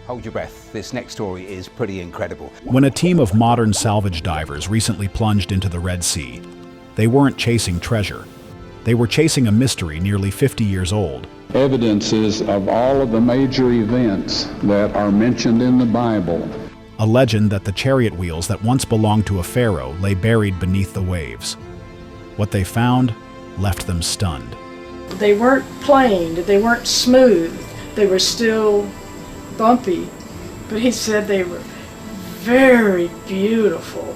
hold your breath. This next story is pretty incredible. When a team of modern salvage divers recently plunged into the Red Sea, they weren't chasing treasure. They were chasing a mystery nearly 50 years old. Evidences of all of the major events that are mentioned in the Bible. A legend that the chariot wheels that once belonged to a pharaoh lay buried beneath the waves. What they found left them stunned. They weren't planed, they weren't smooth, they were still bumpy, but he said they were very beautiful.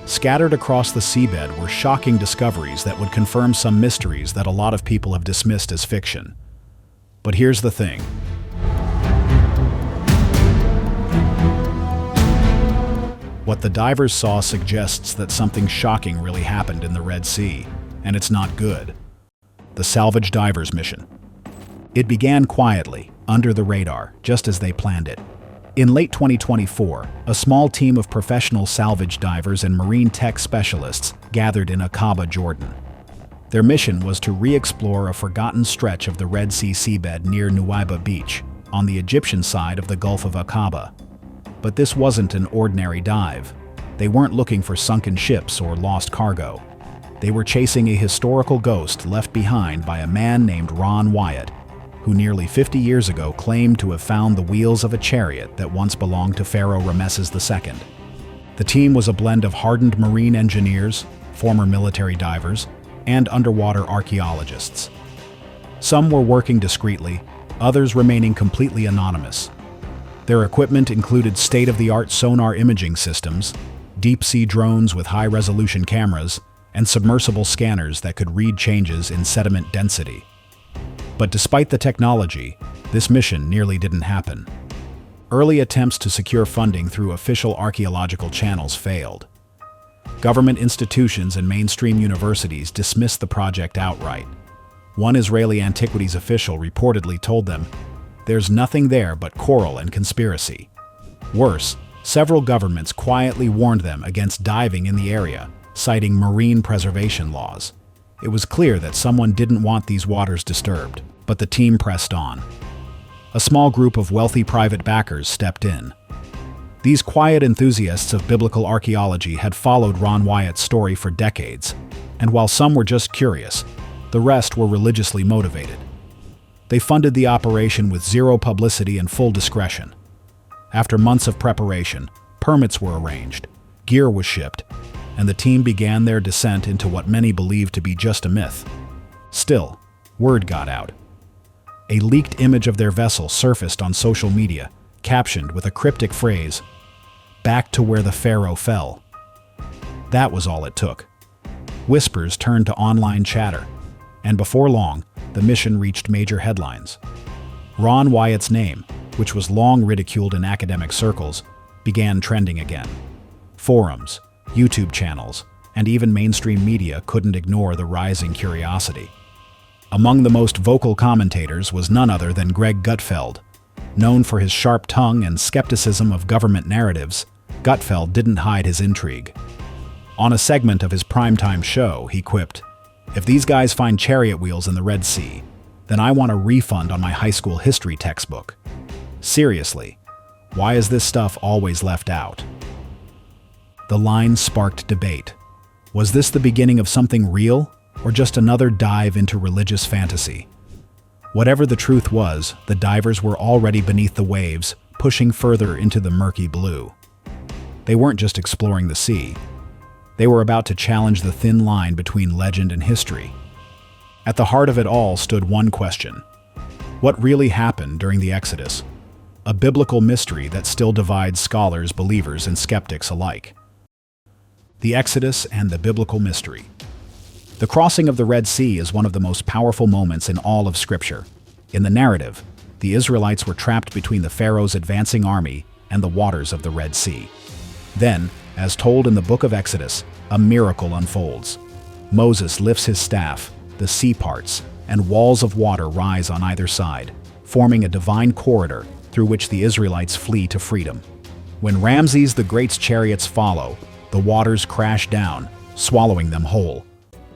Scattered across the seabed were shocking discoveries that would confirm some mysteries that a lot of people have dismissed as fiction. But here's the thing. What the divers saw suggests that something shocking really happened in the Red Sea, and it's not good. The Salvage Divers mission. It began quietly, under the radar, just as they planned it. In late 2024, a small team of professional salvage divers and marine tech specialists gathered in Aqaba, Jordan. Their mission was to re-explore a forgotten stretch of the Red Sea seabed near Nuweiba Beach, on the Egyptian side of the Gulf of Aqaba. But this wasn't an ordinary dive. They weren't looking for sunken ships or lost cargo. They were chasing a historical ghost left behind by a man named Ron Wyatt, who nearly 50 years ago claimed to have found the wheels of a chariot that once belonged to Pharaoh Ramesses II. The team was a blend of hardened marine engineers, former military divers, and underwater archaeologists. Some were working discreetly, others remaining completely anonymous. Their equipment included state-of-the-art sonar imaging systems, deep-sea drones with high-resolution cameras, and submersible scanners that could read changes in sediment density. But despite the technology, this mission nearly didn't happen. Early attempts to secure funding through official archaeological channels failed. Government institutions and mainstream universities dismissed the project outright. One Israeli antiquities official reportedly told them, "There's nothing there but coral and conspiracy." Worse, several governments quietly warned them against diving in the area, citing marine preservation laws. It was clear that someone didn't want these waters disturbed, but the team pressed on. A small group of wealthy private backers stepped in. These quiet enthusiasts of biblical archaeology had followed Ron Wyatt's story for decades, and while some were just curious, the rest were religiously motivated. They funded the operation with zero publicity and full discretion. After months of preparation, permits were arranged, gear was shipped, and the team began their descent into what many believed to be just a myth. Still, word got out. A leaked image of their vessel surfaced on social media, captioned with a cryptic phrase, "Back to where the Pharaoh fell." That was all it took. Whispers turned to online chatter, and before long, the mission reached major headlines. Ron Wyatt's name, which was long ridiculed in academic circles, began trending again. Forums, YouTube channels, and even mainstream media couldn't ignore the rising curiosity. Among the most vocal commentators was none other than Greg Gutfeld. Known for his sharp tongue and skepticism of government narratives, Gutfeld didn't hide his intrigue. On a segment of his primetime show, he quipped, "If these guys find chariot wheels in the Red Sea, then I want a refund on my high school history textbook. Seriously, why is this stuff always left out?" The line sparked debate. Was this the beginning of something real, or just another dive into religious fantasy? Whatever the truth was, the divers were already beneath the waves, pushing further into the murky blue. They weren't just exploring the sea. They were about to challenge the thin line between legend and history. At the heart of it all stood one question. What really happened during the Exodus? A biblical mystery that still divides scholars, believers, and skeptics alike. The Exodus and the biblical mystery. The crossing of the Red Sea is one of the most powerful moments in all of Scripture. In the narrative, the Israelites were trapped between the Pharaoh's advancing army and the waters of the Red Sea. Then, as told in the book of Exodus, a miracle unfolds. Moses lifts his staff, the sea parts, and walls of water rise on either side, forming a divine corridor through which the Israelites flee to freedom. When Ramses the Great's chariots follow, the waters crash down, swallowing them whole.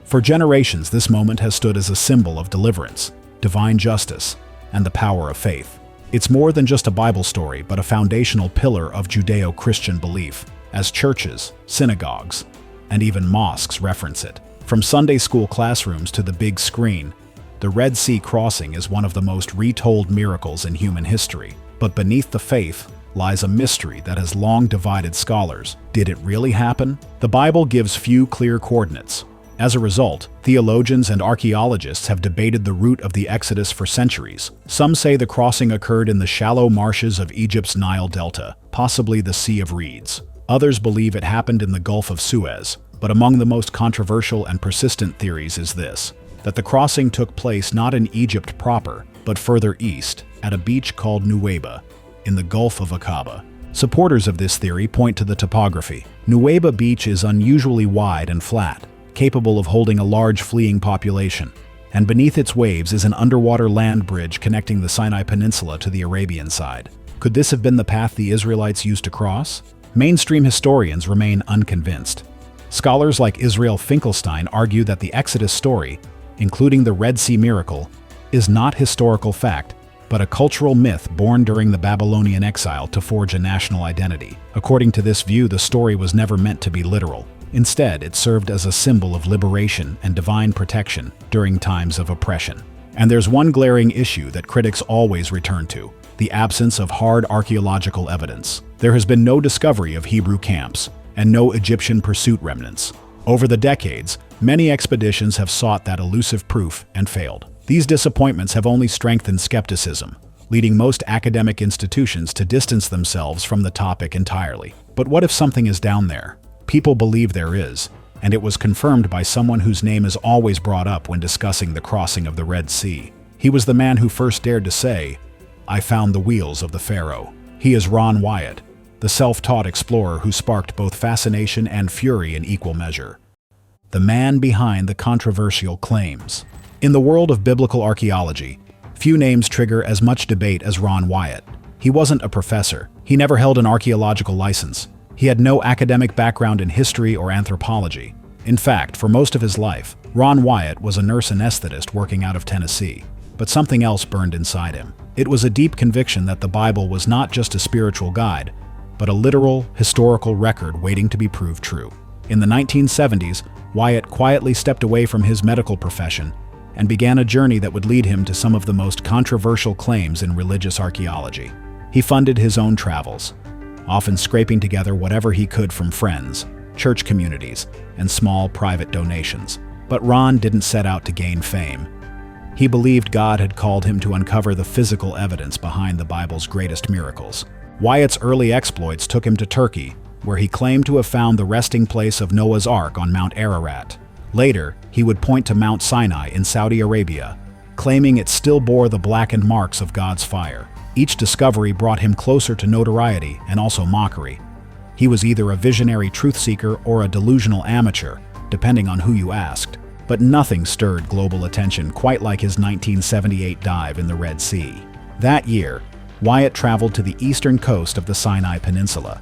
For generations, this moment has stood as a symbol of deliverance, divine justice, and the power of faith. It's more than just a Bible story, but a foundational pillar of Judeo-Christian belief, as churches, synagogues, and even mosques reference it. From Sunday school classrooms to the big screen, the Red Sea crossing is one of the most retold miracles in human history. But beneath the faith lies a mystery that has long divided scholars. Did it really happen? The Bible gives few clear coordinates. As a result, theologians and archaeologists have debated the route of the Exodus for centuries. Some say the crossing occurred in the shallow marshes of Egypt's Nile Delta, possibly the Sea of Reeds. Others believe it happened in the Gulf of Suez. But among the most controversial and persistent theories is this: that the crossing took place not in Egypt proper, but further east, at a beach called Nuweiba, in the Gulf of Aqaba. Supporters of this theory point to the topography. Nuweiba Beach is unusually wide and flat, capable of holding a large fleeing population, and beneath its waves is an underwater land bridge connecting the Sinai Peninsula to the Arabian side. Could this have been the path the Israelites used to cross? Mainstream historians remain unconvinced. Scholars like Israel Finkelstein argue that the Exodus story, including the Red Sea miracle, is not historical fact, but a cultural myth born during the Babylonian exile to forge a national identity. According to this view, the story was never meant to be literal. Instead, it served as a symbol of liberation and divine protection during times of oppression. And there's one glaring issue that critics always return to: the absence of hard archaeological evidence. There has been no discovery of Hebrew camps, and no Egyptian pursuit remnants. Over the decades, many expeditions have sought that elusive proof and failed. These disappointments have only strengthened skepticism, leading most academic institutions to distance themselves from the topic entirely. But what if something is down there? People believe there is, and it was confirmed by someone whose name is always brought up when discussing the crossing of the Red Sea. He was the man who first dared to say, "I found the wheels of the Pharaoh." He is Ron Wyatt, the self-taught explorer who sparked both fascination and fury in equal measure. The man behind the controversial claims. In the world of biblical archaeology, few names trigger as much debate as Ron Wyatt. He wasn't a professor. He never held an archaeological license. He had no academic background in history or anthropology. In fact, for most of his life, Ron Wyatt was a nurse anesthetist working out of Tennessee. But something else burned inside him. It was a deep conviction that the Bible was not just a spiritual guide, but a literal, historical record waiting to be proved true. In the 1970s, Wyatt quietly stepped away from his medical profession and began a journey that would lead him to some of the most controversial claims in religious archaeology. He funded his own travels, often scraping together whatever he could from friends, church communities, and small private donations. But Ron didn't set out to gain fame. He believed God had called him to uncover the physical evidence behind the Bible's greatest miracles. Wyatt's early exploits took him to Turkey, where he claimed to have found the resting place of Noah's Ark on Mount Ararat. Later, he would point to Mount Sinai in Saudi Arabia, claiming it still bore the blackened marks of God's fire. Each discovery brought him closer to notoriety and also mockery. He was either a visionary truth seeker or a delusional amateur, depending on who you asked. But nothing stirred global attention quite like his 1978 dive in the Red Sea. That year, Wyatt traveled to the eastern coast of the Sinai Peninsula,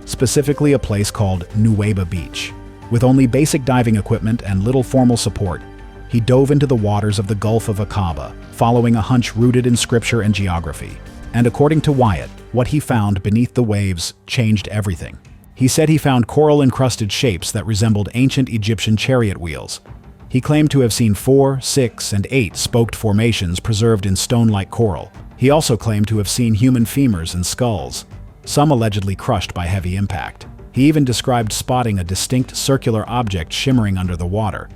specifically a place called Nuweiba Beach. With only basic diving equipment and little formal support, he dove into the waters of the Gulf of Aqaba, following a hunch rooted in scripture and geography. And according to Wyatt, what he found beneath the waves changed everything. He said he found coral-encrusted shapes that resembled ancient Egyptian chariot wheels. He claimed to have seen 4, 6, and 8 spoked formations preserved in stone-like coral. He also claimed to have seen human femurs and skulls, some allegedly crushed by heavy impact. He even described spotting a distinct circular object shimmering under the water,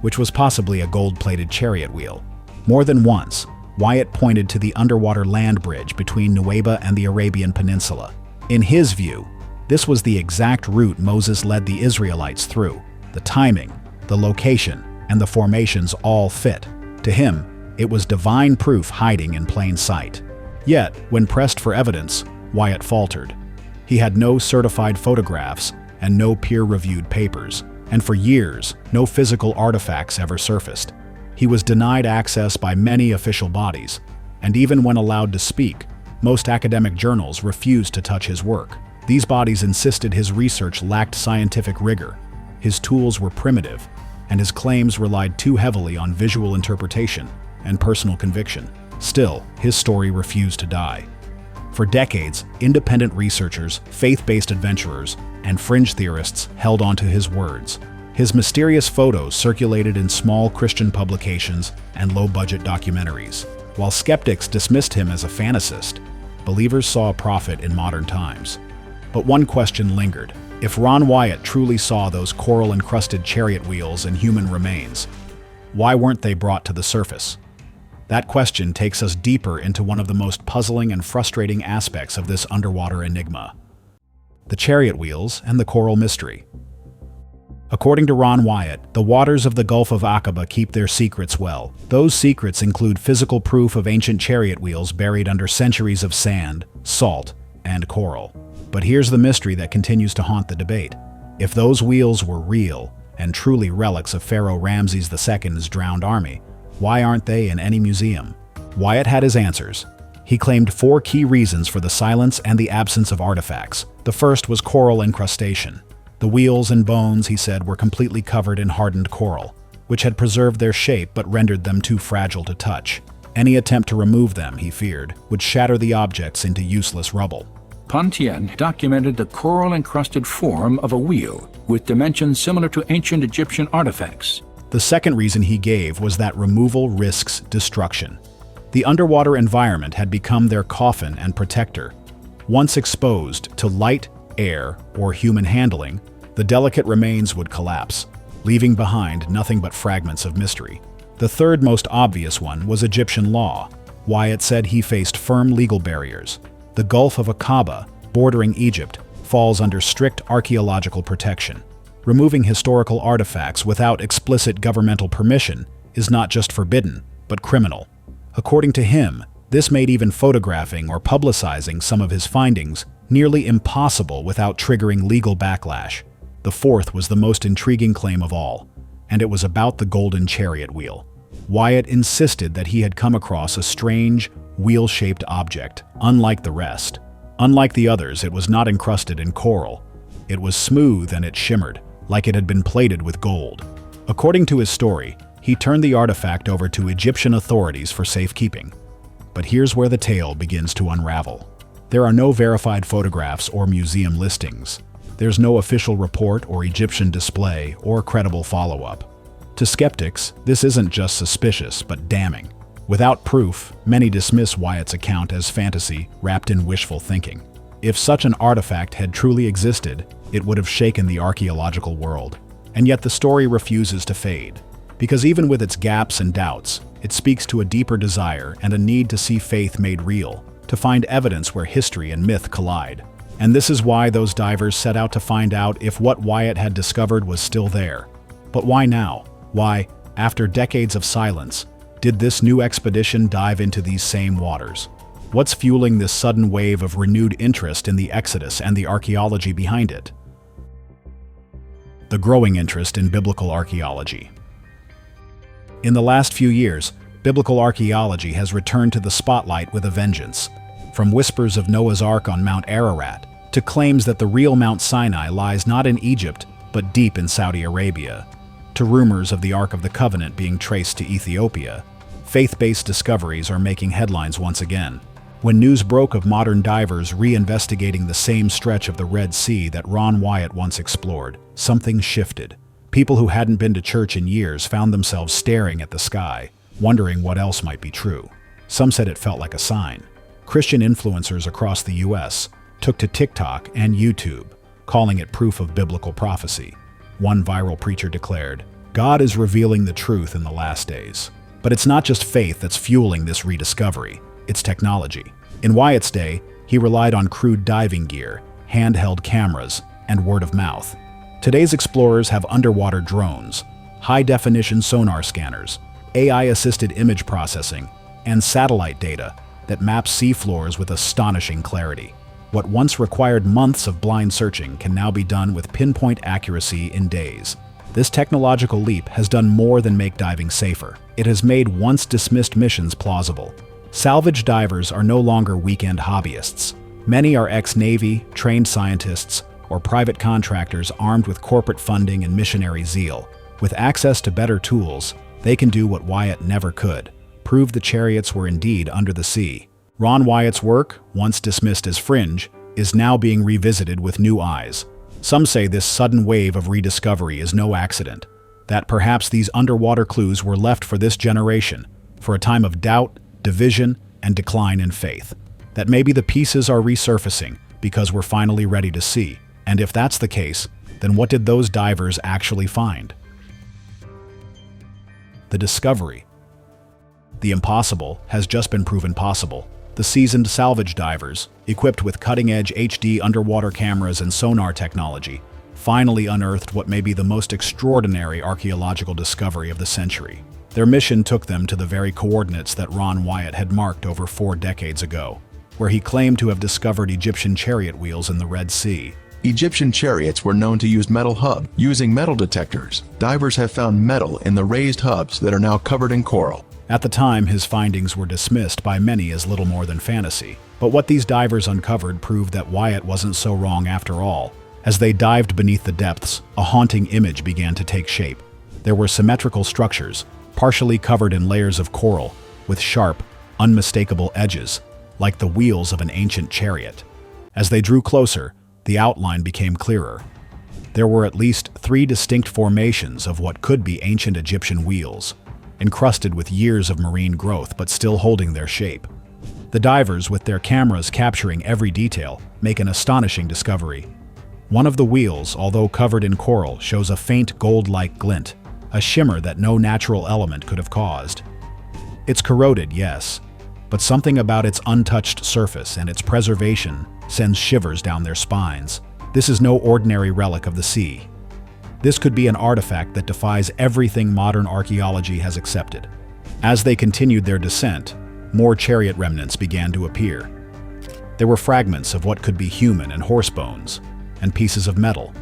which was possibly a gold-plated chariot wheel. More than once, Wyatt pointed to the underwater land bridge between Nuweiba and the Arabian Peninsula. In his view, this was the exact route Moses led the Israelites through. The timing, the location, and the formations all fit. To him, it was divine proof hiding in plain sight. Yet, when pressed for evidence, Wyatt faltered. He had no certified photographs and no peer-reviewed papers, and for years, no physical artifacts ever surfaced. He was denied access by many official bodies, and even when allowed to speak, most academic journals refused to touch his work. These bodies insisted his research lacked scientific rigor, his tools were primitive, and his claims relied too heavily on visual interpretation and personal conviction. Still, his story refused to die. For decades, independent researchers, faith-based adventurers, and fringe theorists held onto his words. His mysterious photos circulated in small Christian publications and low-budget documentaries. While skeptics dismissed him as a fantasist, believers saw a prophet in modern times. But one question lingered. If Ron Wyatt truly saw those coral-encrusted chariot wheels and human remains, why weren't they brought to the surface? That question takes us deeper into one of the most puzzling and frustrating aspects of this underwater enigma: the chariot wheels and the coral mystery. According to Ron Wyatt, the waters of the Gulf of Aqaba keep their secrets well. Those secrets include physical proof of ancient chariot wheels buried under centuries of sand, salt, and coral. But here's the mystery that continues to haunt the debate. If those wheels were real and truly relics of Pharaoh Ramses II's drowned army, why aren't they in any museum? Wyatt had his answers. He claimed 4 key reasons for the silence and the absence of artifacts. The first was coral incrustation. The wheels and bones, he said, were completely covered in hardened coral, which had preserved their shape but rendered them too fragile to touch. Any attempt to remove them, he feared, would shatter the objects into useless rubble. Pontian documented the coral-encrusted form of a wheel, with dimensions similar to ancient Egyptian artifacts. The second reason he gave was that removal risks destruction. The underwater environment had become their coffin and protector. Once exposed to light, air, or human handling, the delicate remains would collapse, leaving behind nothing but fragments of mystery. The third most obvious one was Egyptian law. Wyatt said he faced firm legal barriers. The Gulf of Aqaba, bordering Egypt, falls under strict archaeological protection. Removing historical artifacts without explicit governmental permission is not just forbidden, but criminal. According to him, this made even photographing or publicizing some of his findings nearly impossible without triggering legal backlash. The fourth was the most intriguing claim of all, and it was about the golden chariot wheel. Wyatt insisted that he had come across a strange, wheel-shaped object, unlike the rest. Unlike the others, it was not encrusted in coral. It was smooth and it shimmered, like it had been plated with gold. According to his story, he turned the artifact over to Egyptian authorities for safekeeping. But here's where the tale begins to unravel. There are no verified photographs or museum listings. There's no official report or Egyptian display or credible follow-up. To skeptics, this isn't just suspicious, but damning. Without proof, many dismiss Wyatt's account as fantasy wrapped in wishful thinking. If such an artifact had truly existed, it would have shaken the archaeological world. And yet the story refuses to fade. Because even with its gaps and doubts, it speaks to a deeper desire and a need to see faith made real, to find evidence where history and myth collide. And this is why those divers set out to find out if what Wyatt had discovered was still there. But why now? Why, after decades of silence, did this new expedition dive into these same waters? What's fueling this sudden wave of renewed interest in the Exodus and the archaeology behind it? The growing interest in biblical archaeology. In the last few years, biblical archaeology has returned to the spotlight with a vengeance. From whispers of Noah's Ark on Mount Ararat to claims that the real Mount Sinai lies not in Egypt, but deep in Saudi Arabia, to rumors of the Ark of the Covenant being traced to Ethiopia, faith-based discoveries are making headlines once again. When news broke of modern divers re-investigating the same stretch of the Red Sea that Ron Wyatt once explored, something shifted. People who hadn't been to church in years found themselves staring at the sky, wondering what else might be true. Some said it felt like a sign. Christian influencers across the US took to TikTok and YouTube, calling it proof of biblical prophecy. One viral preacher declared, "God is revealing the truth in the last days." But it's not just faith that's fueling this rediscovery, it's technology. In Wyatt's day, he relied on crude diving gear, handheld cameras, and word of mouth. Today's explorers have underwater drones, high-definition sonar scanners, AI-assisted image processing, and satellite data that maps seafloors with astonishing clarity. What once required months of blind searching can now be done with pinpoint accuracy in days. This technological leap has done more than make diving safer. It has made once dismissed missions plausible. Salvage divers are no longer weekend hobbyists. Many are ex-Navy, trained scientists, or private contractors armed with corporate funding and missionary zeal. With access to better tools, they can do what Wyatt never could: prove the chariots were indeed under the sea. Ron Wyatt's work, once dismissed as fringe, is now being revisited with new eyes. Some say this sudden wave of rediscovery is no accident, that perhaps these underwater clues were left for this generation, for a time of doubt, division, and decline in faith. That maybe the pieces are resurfacing because we're finally ready to see. And if that's the case, then what did those divers actually find? The discovery. The impossible has just been proven possible. The seasoned salvage divers, equipped with cutting-edge HD underwater cameras and sonar technology, finally unearthed what may be the most extraordinary archaeological discovery of the century. Their mission took them to the very coordinates that Ron Wyatt had marked over 4 decades ago, where he claimed to have discovered Egyptian chariot wheels in the Red Sea. Egyptian chariots were known to use metal hubs. Using metal detectors, divers have found metal in the raised hubs that are now covered in coral. At the time, his findings were dismissed by many as little more than fantasy. But what these divers uncovered proved that Wyatt wasn't so wrong after all. As they dived beneath the depths, a haunting image began to take shape. There were symmetrical structures, partially covered in layers of coral, with sharp, unmistakable edges, like the wheels of an ancient chariot. As they drew closer, the outline became clearer. There were at least 3 distinct formations of what could be ancient Egyptian wheels, encrusted with years of marine growth but still holding their shape. The divers, with their cameras capturing every detail, make an astonishing discovery. One of the wheels, although covered in coral, shows a faint gold-like glint, a shimmer that no natural element could have caused. It's corroded, yes, but something about its untouched surface and its preservation sends shivers down their spines. This is no ordinary relic of the sea. This could be an artifact that defies everything modern archaeology has accepted. As they continued their descent, more chariot remnants began to appear. There were fragments of what could be human and horse bones, and pieces of metal.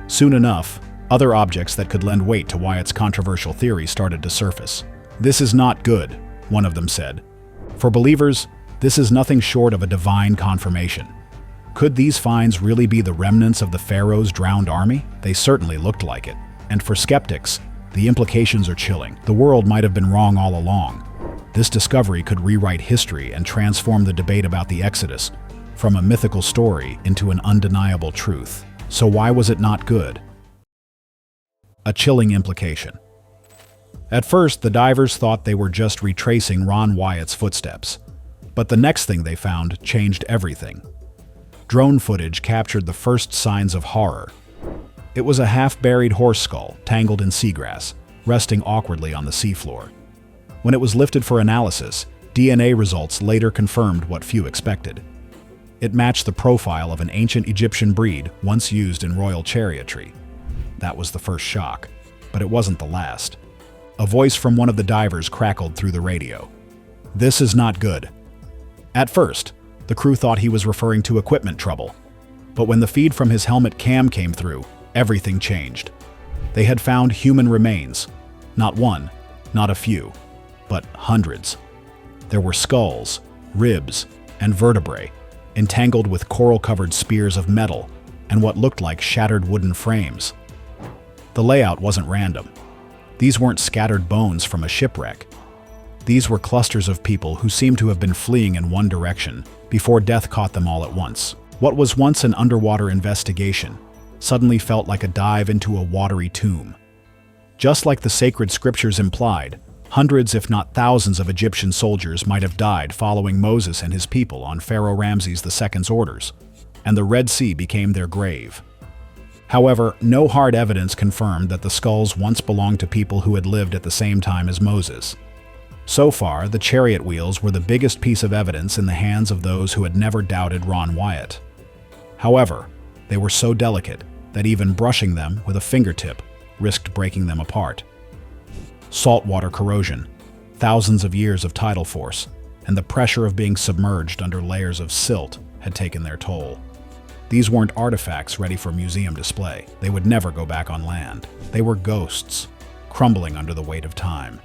Soon enough, other objects that could lend weight to Wyatt's controversial theory started to surface. "This is not good," one of them said. "For believers, this is nothing short of a divine confirmation." Could these finds really be the remnants of the Pharaoh's drowned army? They certainly looked like it. And for skeptics, the implications are chilling. The world might have been wrong all along. This discovery could rewrite history and transform the debate about the Exodus from a mythical story into an undeniable truth. So why was it not good? A chilling implication. At first, the divers thought they were just retracing Ron Wyatt's footsteps. But the next thing they found changed everything. Drone footage captured the first signs of horror. It was a half-buried horse skull, tangled in seagrass, resting awkwardly on the seafloor. When it was lifted for analysis, DNA results later confirmed what few expected. It matched the profile of an ancient Egyptian breed once used in royal chariotry. That was the first shock, but it wasn't the last. A voice from one of the divers crackled through the radio. "This is not good." At first, the crew thought he was referring to equipment trouble. But when the feed from his helmet cam came through, everything changed. They had found human remains. Not one, not a few, but hundreds. There were skulls, ribs, and vertebrae, entangled with coral-covered spears of metal and what looked like shattered wooden frames. The layout wasn't random. These weren't scattered bones from a shipwreck. These were clusters of people who seemed to have been fleeing in one direction before death caught them all at once. What was once an underwater investigation suddenly felt like a dive into a watery tomb. Just like the sacred scriptures implied, hundreds if not thousands of Egyptian soldiers might have died following Moses and his people on Pharaoh Ramses II's orders, and the Red Sea became their grave. However, no hard evidence confirmed that the skulls once belonged to people who had lived at the same time as Moses. So far, the chariot wheels were the biggest piece of evidence in the hands of those who had never doubted Ron Wyatt. However, they were so delicate that even brushing them with a fingertip risked breaking them apart. Saltwater corrosion, thousands of years of tidal force, and the pressure of being submerged under layers of silt had taken their toll. These weren't artifacts ready for museum display. They would never go back on land. They were ghosts, crumbling under the weight of time.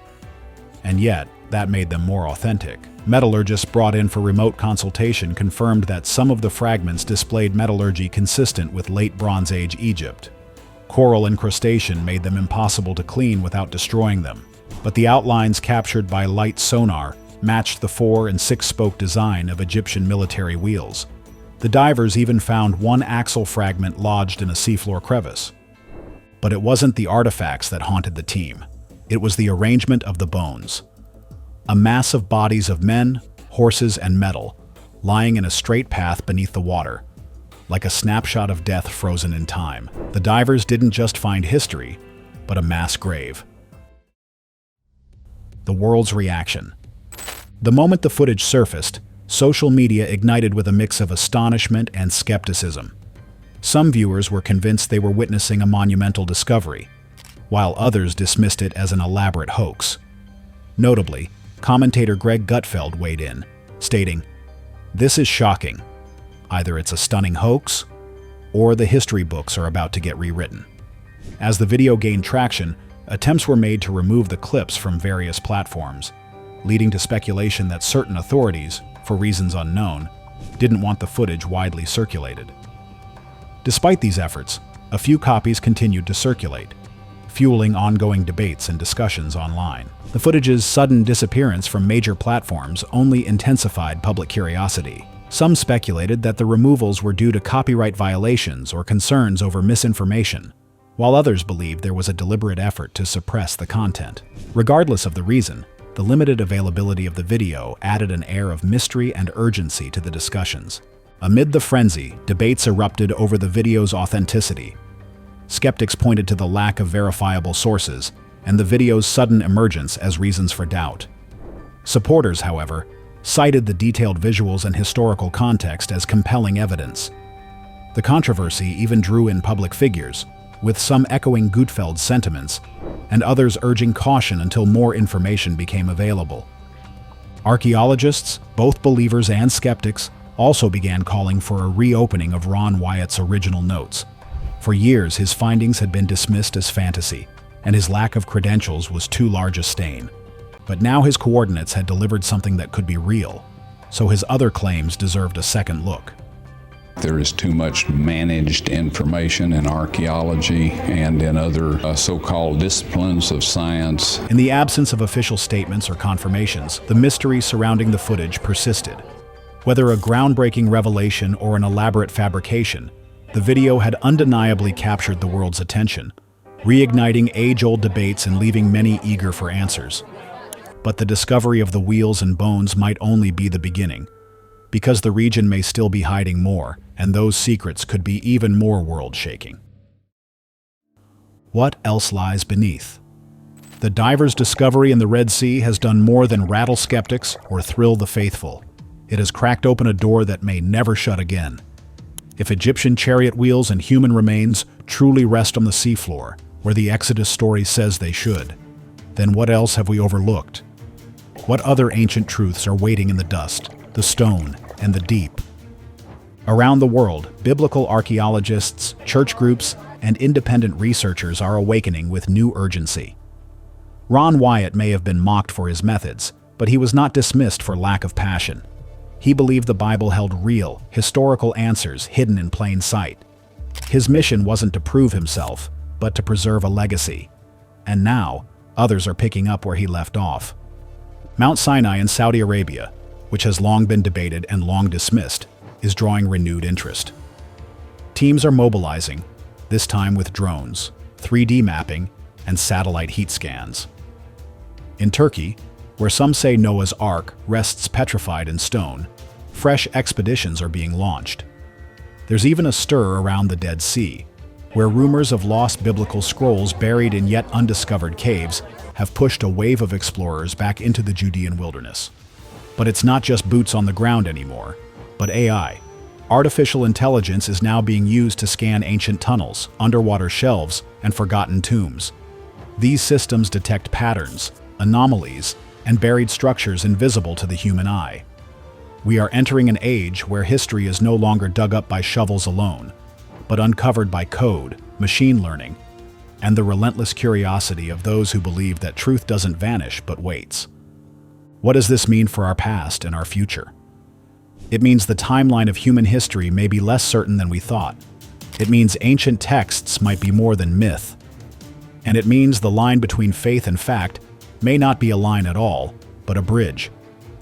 And yet, that made them more authentic. Metallurgists brought in for remote consultation confirmed that some of the fragments displayed metallurgy consistent with late Bronze Age Egypt. Coral incrustation made them impossible to clean without destroying them, but the outlines captured by light sonar matched the 4- and 6-spoke design of Egyptian military wheels. The divers even found one axle fragment lodged in a seafloor crevice. But it wasn't the artifacts that haunted the team. It was the arrangement of the bones. A mass of bodies of men, horses, and metal, lying in a straight path beneath the water, like a snapshot of death frozen in time. The divers didn't just find history, but a mass grave. The world's reaction. The moment the footage surfaced, social media ignited with a mix of astonishment and skepticism. Some viewers were convinced they were witnessing a monumental discovery, while others dismissed it as an elaborate hoax. Notably, commentator Greg Gutfeld weighed in, stating, "This is shocking. Either it's a stunning hoax, or the history books are about to get rewritten." As the video gained traction, attempts were made to remove the clips from various platforms, leading to speculation that certain authorities, for reasons unknown, didn't want the footage widely circulated. Despite these efforts, a few copies continued to circulate, fueling ongoing debates and discussions online. The footage's sudden disappearance from major platforms only intensified public curiosity. Some speculated that the removals were due to copyright violations or concerns over misinformation, while others believed there was a deliberate effort to suppress the content. Regardless of the reason, the limited availability of the video added an air of mystery and urgency to the discussions. Amid the frenzy, debates erupted over the video's authenticity. Skeptics pointed to the lack of verifiable sources and the video's sudden emergence as reasons for doubt. Supporters, however, cited the detailed visuals and historical context as compelling evidence. The controversy even drew in public figures, with some echoing Gutfeld's sentiments and others urging caution until more information became available. Archaeologists, both believers and skeptics, also began calling for a reopening of Ron Wyatt's original notes. For years, his findings had been dismissed as fantasy, and his lack of credentials was too large a stain. But now his coordinates had delivered something that could be real, so his other claims deserved a second look. There is too much managed information in archaeology and in other so-called disciplines of science. In the absence of official statements or confirmations, the mystery surrounding the footage persisted. Whether a groundbreaking revelation or an elaborate fabrication, the video had undeniably captured the world's attention, reigniting age-old debates and leaving many eager for answers. But the discovery of the wheels and bones might only be the beginning, because the region may still be hiding more, and those secrets could be even more world-shaking. What else lies beneath? The divers' discovery in the Red Sea has done more than rattle skeptics or thrill the faithful. It has cracked open a door that may never shut again. If Egyptian chariot wheels and human remains truly rest on the seafloor, where the Exodus story says they should, then what else have we overlooked? What other ancient truths are waiting in the dust, the stone, and the deep? Around the world, biblical archaeologists, church groups, and independent researchers are awakening with new urgency. Ron Wyatt may have been mocked for his methods, but he was not dismissed for lack of passion. He believed the Bible held real, historical answers hidden in plain sight. His mission wasn't to prove himself, but to preserve a legacy. And now, others are picking up where he left off. Mount Sinai in Saudi Arabia, which has long been debated and long dismissed, is drawing renewed interest. Teams are mobilizing, this time with drones, 3D mapping, and satellite heat scans. In Turkey, where some say Noah's Ark rests petrified in stone, fresh expeditions are being launched. There's even a stir around the Dead Sea, where rumors of lost biblical scrolls buried in yet undiscovered caves have pushed a wave of explorers back into the Judean wilderness. But it's not just boots on the ground anymore, but AI. Artificial intelligence is now being used to scan ancient tunnels, underwater shelves, and forgotten tombs. These systems detect patterns, anomalies, and buried structures invisible to the human eye. We are entering an age where history is no longer dug up by shovels alone, but uncovered by code, machine learning, and the relentless curiosity of those who believe that truth doesn't vanish but waits. What does this mean for our past and our future? It means the timeline of human history may be less certain than we thought. It means ancient texts might be more than myth. And it means the line between faith and fact may not be a line at all, but a bridge.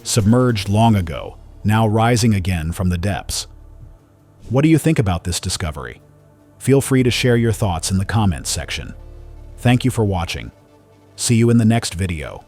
submerged long ago, now rising again from the depths. What do you think about this discovery? Feel free to share your thoughts in the comments section. Thank you for watching. See you in the next video.